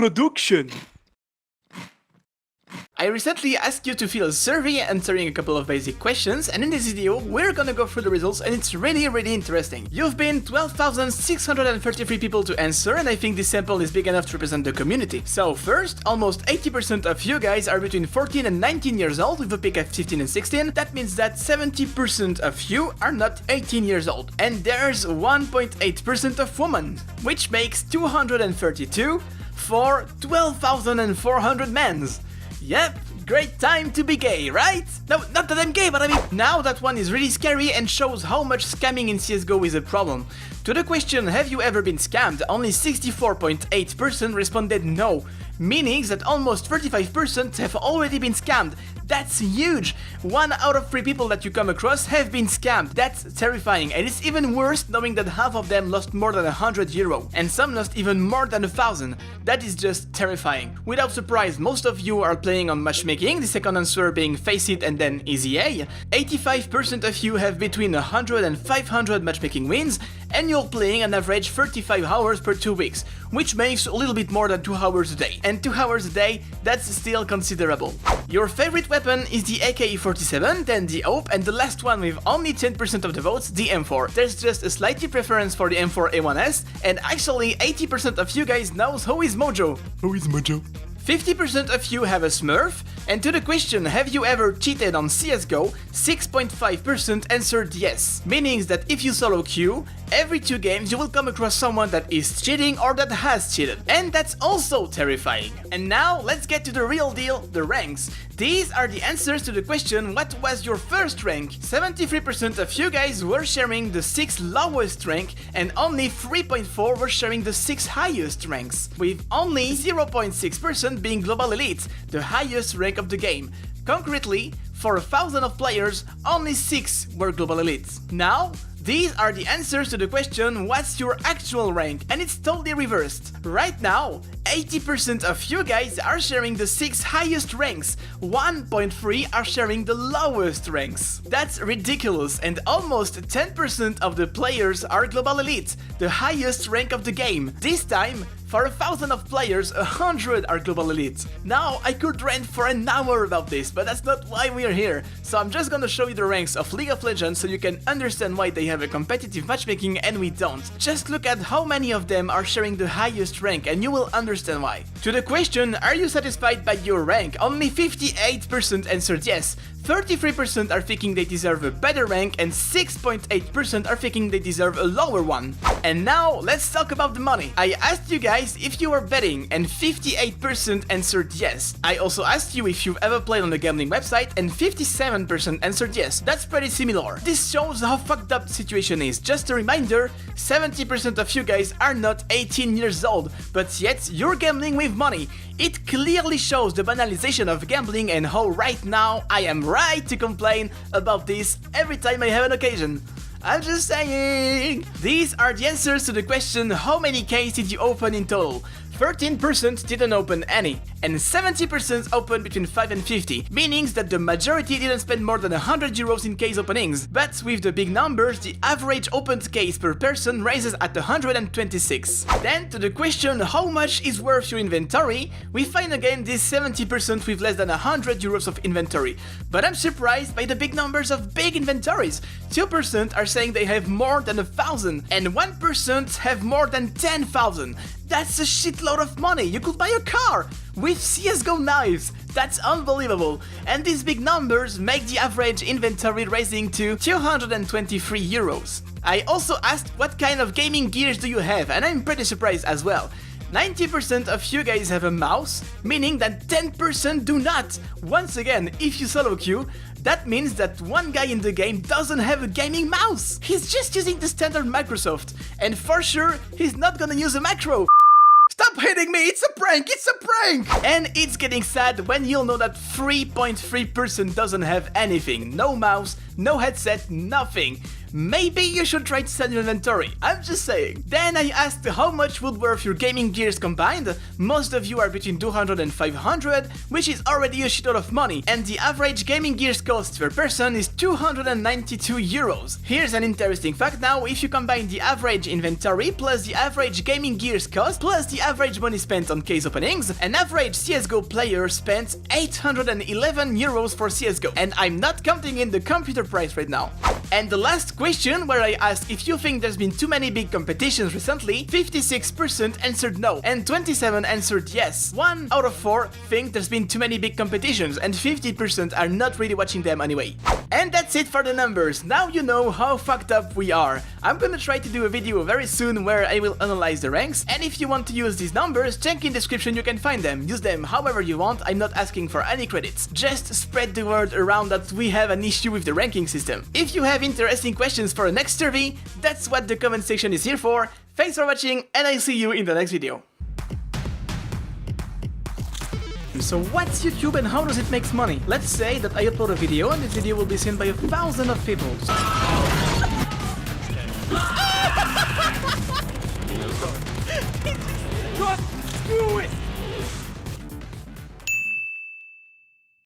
Introduction. I recently asked you to fill a survey answering a couple of basic questions, and in this video we're gonna go through the results, and it's really interesting. You've been 12,633 people to answer, and I think this sample is big enough to represent the community. So first, almost 80% of you guys are between 14 and 19 years old with a peak at 15 and 16. That means that 70% of you are not 18 years old. And there's 1.8% of women, which makes 232 for 12,400 men's. Yep, great time to be gay, right? No, not that I'm gay, but I mean, now that one is really scary and shows how much scamming in CSGO is a problem. To the question, have you ever been scammed? Only 64.8% responded no, meaning that almost 35% have already been scammed. That's huge! 1 out of 3 people that you come across have been scammed. That's terrifying, and it's even worse knowing that half of them lost more than €100, and some lost even more than 1,000. That is just terrifying. Without surprise, most of you are playing on matchmaking, the second answer being Face It and then Easy A. 85% of you have between 100 and 500 matchmaking wins, and you're playing an average 35 hours per 2 weeks, which makes a little bit more than 2 hours a day. And 2 hours a day, that's still considerable. Your favorite weapon is the AK-47, then the AWP, and the last one with only 10% of the votes, the M4. There's just a slight preference for the M4A1S, and actually 80% of you guys knows who is Mojo. Who is Mojo? 50% of you have a Smurf, and to the question, have you ever cheated on CSGO, 6.5% answered yes, meaning that if you solo queue, every 2 games you will come across someone that is cheating or that has cheated, and that's also terrifying. And now let's get to the real deal, the ranks. These are the answers to the question, what was your first rank? 73% of you guys were sharing the 6th lowest rank, and only 3.4% were sharing the 6th highest ranks, with only 0.6% being Global Elite, the highest rank of the game. Concretely, for 1,000 of players, only 6 were Global Elites. Now, these are the answers to the question, what's your actual rank? And it's totally reversed. Right now, 80% of you guys are sharing the 6 highest ranks, 1.3 are sharing the lowest ranks. That's ridiculous, and almost 10% of the players are Global Elite, the highest rank of the game. This time, for 1,000 of players, 100 are Global Elite. Now, I could rant for an hour about this, but that's not why we are here. So I'm just gonna show you the ranks of League of Legends so you can understand why they have a competitive matchmaking and we don't. Just look at how many of them are sharing the highest rank and you will understand why. To the question, are you satisfied by your rank? Only 58% answered yes. 33% are thinking they deserve a better rank, and 6.8% are thinking they deserve a lower one. And now, let's talk about the money. I asked you guys if you were betting, and 58% answered yes. I also asked you if you've ever played on a gambling website, and 57% answered yes. That's pretty similar. This shows how fucked up the situation is. Just a reminder, 70% of you guys are not 18 years old, but yet you're gambling with money. It clearly shows the banalization of gambling and how right now I am right to complain about this every time I have an occasion. I'm just saying. These are the answers to the question, how many Ks did you open in total? 13% didn't open any, and 70% opened between 5 and 50, meaning that the majority didn't spend more than €100 in case openings. But with the big numbers, the average opened case per person rises at 126. Then, to the question, how much is worth your inventory, we find again this 70% with less than €100 of inventory. But I'm surprised by the big numbers of big inventories. 2% are saying they have more than 1,000, and 1% have more than 10,000. That's a shitload of money, you could buy a car! With CSGO knives! That's unbelievable! And these big numbers make the average inventory rising to €223. I also asked what kind of gaming gears do you have, and I'm pretty surprised as well. 90% of you guys have a mouse, meaning that 10% do not! Once again, if you solo queue, that means that one guy in the game doesn't have a gaming mouse! He's just using the standard Microsoft, and for sure, he's not gonna use a macro! Stop hitting me, it's a prank, it's a prank! And it's getting sad when you'll know that 3.3% doesn't have anything. No mouse, no headset, nothing. maybe you should try to sell your inventory, I'm just saying. Then I asked how much would worth your gaming gears combined. Most of you are between 200 and 500, which is already a shitload of money, and the average gaming gears cost per person is 292 euros. Here's an interesting fact now: if you combine the average inventory plus the average gaming gears cost plus the average money spent on case openings, an average CSGO player spent 811 euros for CSGO, and I'm not counting in the computer price right now. And the last question, where I asked if you think there's been too many big competitions recently, 56% answered no, and 27% answered yes. 1 out of 4 think there's been too many big competitions, and 50% are not really watching them anyway. And that's it for the numbers. Now you know how fucked up we are. I'm gonna try to do a video very soon where I will analyze the ranks, and if you want to use these numbers, check in description, you can find them. Use them however you want, I'm not asking for any credits. Just spread the word around that we have an issue with the ranking system. If you have interesting questions for the next survey, that's what the comment section is here for. Thanks for watching, and I'll see you in the next video. So what's YouTube and how does it make money? Let's say that I upload a video and this video will be seen by 1,000 of people. What?